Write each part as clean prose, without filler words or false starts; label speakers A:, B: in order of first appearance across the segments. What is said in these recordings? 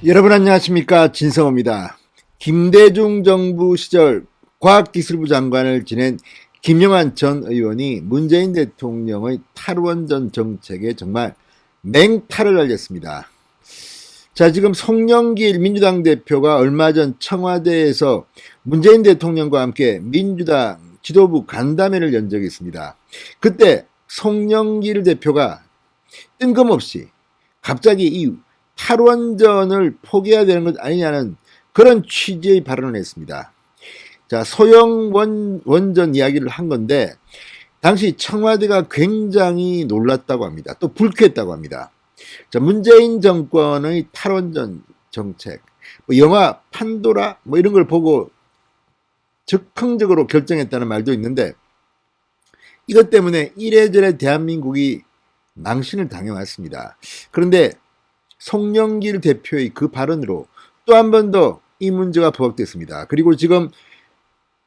A: 여러분 안녕하십니까, 진성호입니다. 김대중 정부 시절 과학기술부 장관을 지낸 김영환 전 의원이 문재인 대통령의 탈원전 정책에 정말 맹탈을 날렸습니다. 자, 지금 송영길 민주당 대표가 얼마 전 청와대에서 문재인 대통령과 함께 민주당 지도부 간담회를 연 적이 있습니다. 그때 송영길 대표가 뜬금없이 갑자기 이 탈원전을 포기해야 되는 것 아니냐는 그런 취지의 발언을 했습니다. 자, 소형 원전 이야기를 한 건데 당시 청와대가 굉장히 놀랐다고 합니다. 또 불쾌했다고 합니다. 자, 문재인 정권의 탈원전 정책, 영화 판도라 이런 걸 보고 즉흥적으로 결정했다는 말도 있는데, 이것 때문에 이래저래 대한민국이 망신을 당해왔습니다. 그런데 송영길 대표의 그 발언으로 또 한 번 더 이 문제가 부각됐습니다. 그리고 지금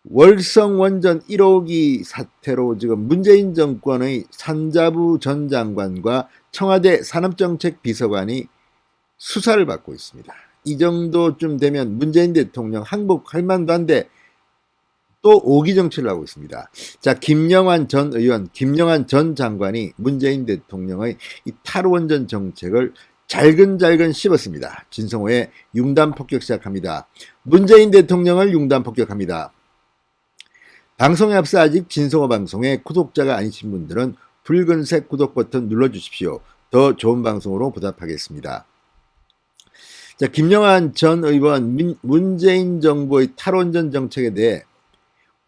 A: 월성 원전 1호기 사태로 지금 문재인 정권의 산자부 전 장관과 청와대 산업정책 비서관이 수사를 받고 있습니다. 이 정도쯤 되면 문재인 대통령 항복할 만도 한데 또 오기 정치를 하고 있습니다. 자, 김영환 전 의원, 김영환 전 장관이 문재인 대통령의 이 탈원전 정책을 잘근잘근 씹었습니다. 진성호의 융단 폭격 시작합니다. 문재인 대통령을 융단 폭격합니다. 방송에 앞서 아직 진성호 방송의 구독자가 아니신 분들은 붉은색 구독 버튼 눌러주십시오. 더 좋은 방송으로 보답하겠습니다. 자, 김영환 전 의원, 문재인 정부의 탈원전 정책에 대해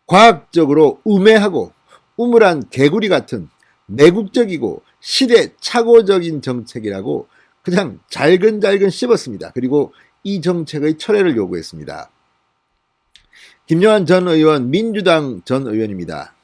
A: 과학적으로 우매하고 우물한 개구리 같은 내국적이고 시대착오적인 정책이라고 그냥 잘근잘근 씹었습니다. 그리고 이 정책의 철회를 요구했습니다. 김영환 전 의원, 민주당 전 의원입니다.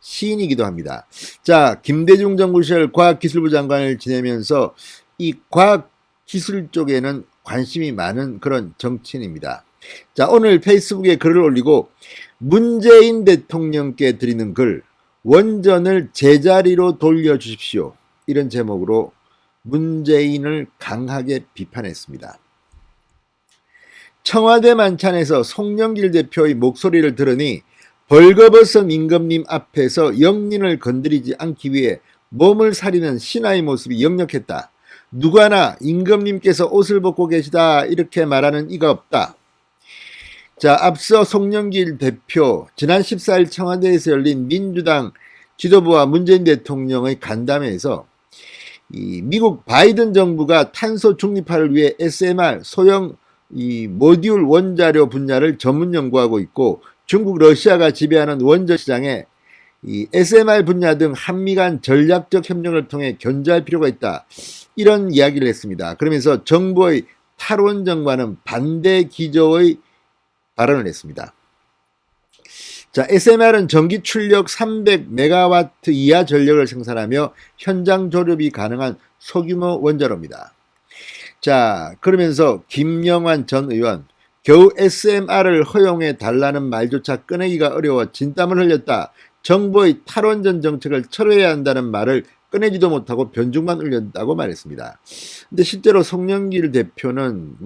A: 시인이기도 합니다. 자, 김대중 정부 시절 과학기술부 장관을 지내면서 이 과학기술 쪽에는 관심이 많은 그런 정치인입니다. 자, 오늘 페이스북에 글을 올리고 문재인 대통령께 드리는 글, 원전을 제자리로 돌려주십시오, 이런 제목으로 문재인을 강하게 비판했습니다. 청와대 만찬에서 송영길 대표의 목소리를 들으니 벌거벗은 임금님 앞에서 영린을 건드리지 않기 위해 몸을 사리는 신하의 모습이 역력했다. 누가나 임금님께서 옷을 벗고 계시다 이렇게 말하는 이가 없다. 자, 앞서 송영길 대표 지난 14일 청와대에서 열린 민주당 지도부와 문재인 대통령의 간담회에서 이 미국 바이든 정부가 탄소 중립화를 위해 SMR 소형 이 모듈 원자료 분야를 전문 연구하고 있고, 중국, 러시아가 지배하는 원전 시장에 이 SMR 분야 등 한미 간 전략적 협력을 통해 견제할 필요가 있다, 이런 이야기를 했습니다. 그러면서 정부의 탈원전과는 반대 기조의 발언을 했습니다. 자, SMR은 전기 출력 300메가와트 이하 전력을 생산하며 현장 조립이 가능한 소규모 원자로입니다. 자, 그러면서 김영환 전 의원, 겨우 SMR을 허용해 달라는 말조차 꺼내기가 어려워 진땀을 흘렸다. 정부의 탈원전 정책을 철회해야 한다는 말을 꺼내지도 못하고 변죽만 흘렸다고 말했습니다. 근데 실제로 송영길 대표는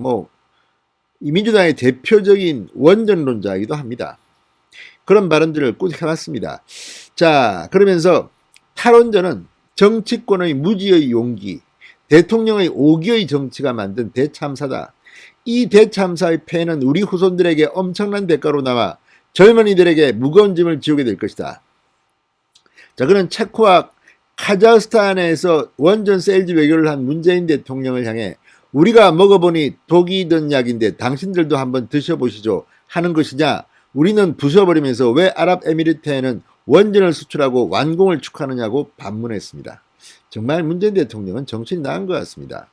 A: 이 민주당의 대표적인 원전론자이기도 합니다. 그런 발언들을 꼭 해왔습니다. 자, 그러면서 탈원전은 정치권의 무지의 용기, 대통령의 오기의 정치가 만든 대참사다. 이 대참사의 폐해는 우리 후손들에게 엄청난 대가로 나와 젊은이들에게 무거운 짐을 지우게 될 것이다. 자, 그는 체코와 카자흐스탄에서 원전 세일즈 외교를 한 문재인 대통령을 향해 우리가 먹어보니 독이 든 약인데 당신들도 한번 드셔보시죠 하는 것이냐, 우리는 부숴버리면서 왜 아랍에미리트에는 원전을 수출하고 완공을 축하하느냐고 반문했습니다. 정말 문재인 대통령은 정신이 나간 것 같습니다.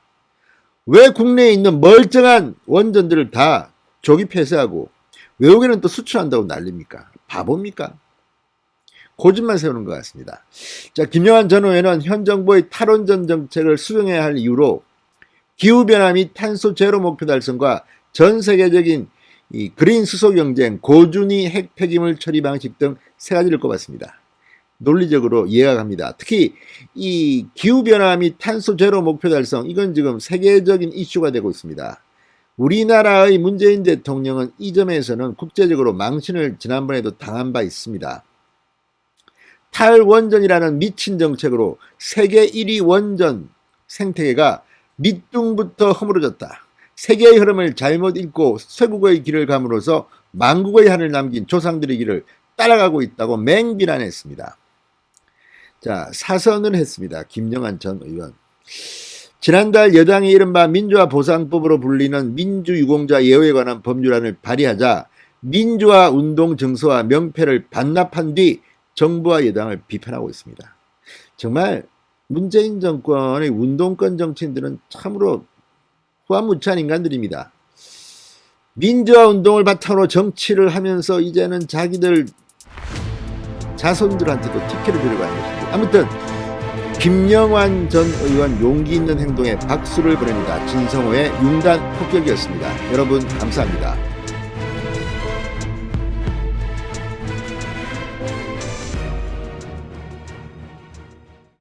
A: 왜 국내에 있는 멀쩡한 원전들을 다 조기 폐쇄하고 외국에는 또 수출한다고 난립니까? 바보입니까? 고집만 세우는 것 같습니다. 자, 김영환 전 의원은 현 정부의 탈원전 정책을 수정해야 할 이유로 기후변화 및 탄소 제로 목표 달성과 전 세계적인 이 그린 수소 경쟁, 고준위 핵 폐기물 처리 방식 등 세 가지를 꼽았습니다. 논리적으로 이해가 갑니다. 특히 이 기후변화 및 탄소 제로 목표 달성, 이건 지금 세계적인 이슈가 되고 있습니다. 우리나라의 문재인 대통령은 이 점에서는 국제적으로 망신을 지난번에도 당한 바 있습니다. 탈원전이라는 미친 정책으로 세계 1위 원전 생태계가 밑둥부터 허물어졌다. 세계의 흐름을 잘못 읽고 쇠국의 길을 감으로써 만국의 한을 남긴 조상들의 길을 따라가고 있다고 맹비난했습니다. 자, 사선을 했습니다. 김영환 전 의원. 지난달 여당이 이른바 민주화 보상법으로 불리는 민주유공자 예우에 관한 법률안을 발의하자 민주화 운동 정서와 명패를 반납한 뒤 정부와 여당을 비판하고 있습니다. 정말 문재인 정권의 운동권 정치인들은 참으로 후한무치한 인간들입니다. 민주화 운동을 바탕으로 정치를 하면서 이제는 자기들 자손들한테도 티켓을 들어가는 것입니다. 아무튼 김영환 전 의원 용기 있는 행동에 박수를 보냅니다. 진성호의 융단 폭격이었습니다. 여러분 감사합니다.